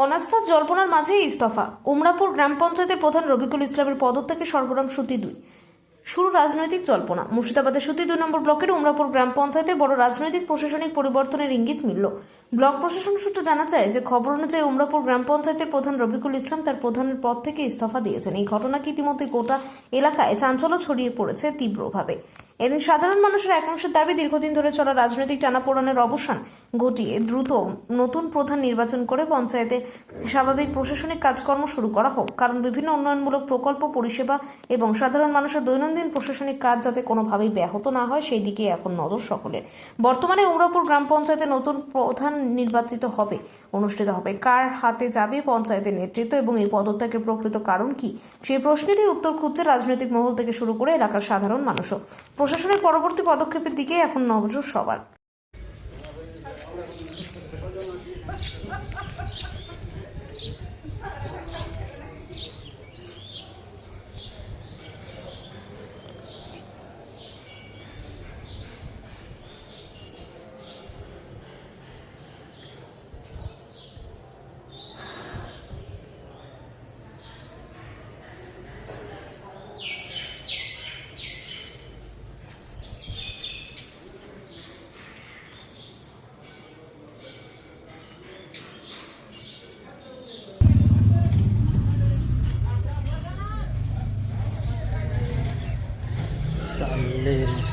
অনাস্থার জল্পনার মাঝেই ইস্তফা। উমরাপুর গ্রাম পঞ্চায়েতের প্রধান রবিকুল ইসলামের পদত্যাগে সরগরম সুতি 2। শুরু রাজনৈতিক জল্পনা। মুর্শিদাবাদের সুতি 2 নম্বর ব্লকের উমরাপুর গ্রাম পঞ্চায়েতের বড় রাজনৈতিক প্রশাসনিক পরিবর্তনের ইঙ্গিত মিলল। ব্লক প্রশাসন সূত্রে জানা যায় যে খবর অনুযায়ী উমরাপুর গ্রাম পঞ্চায়েতের প্রধান রবিকুল ইসলাম তার প্রধানের পদ থেকে ইস্তফা দিয়েছেন। এই ঘটনাকে ইতিমধ্যে গোটা এলাকায় চাঞ্চল্য ছড়িয়ে পড়েছে তীব্রভাবে। এদিন সাধারণ মানুষের একাংশের দাবি দীর্ঘদিন ধরে চলা রাজনৈতিক টানাপোড়েনের অবসান ঘটিয়ে দ্রুত নতুন প্রধান নির্বাচন করে পঞ্চায়েতে স্বাভাবিক প্রশাসনিক কাজকর্ম শুরু করা হোক, কারণ বিভিন্ন উন্নয়নমূলক প্রকল্প, পরিষেবা এবং সাধারণ মানুষের দৈনন্দিন প্রশাসনিক কাজ যাতে কোনোভাবেই ব্যাহত না হয় সেই দিকে এখন নজর সকলের। বর্তমানে উমরাপুর গ্রাম পঞ্চায়েতে নতুন প্রধান অনুষ্ঠিত হবে কার হাতে যাবে পঞ্চায়েতের নেতৃত্ব এবং এই পদত্যাগের প্রকৃত কারণ কি, সেই প্রশ্নেরই উত্তর খুঁজছে রাজনৈতিক মহল থেকে শুরু করে এলাকার সাধারণ মানুষও। প্রশাসনের পরবর্তী পদক্ষেপের দিকে এখন নজর সবার। Talleres.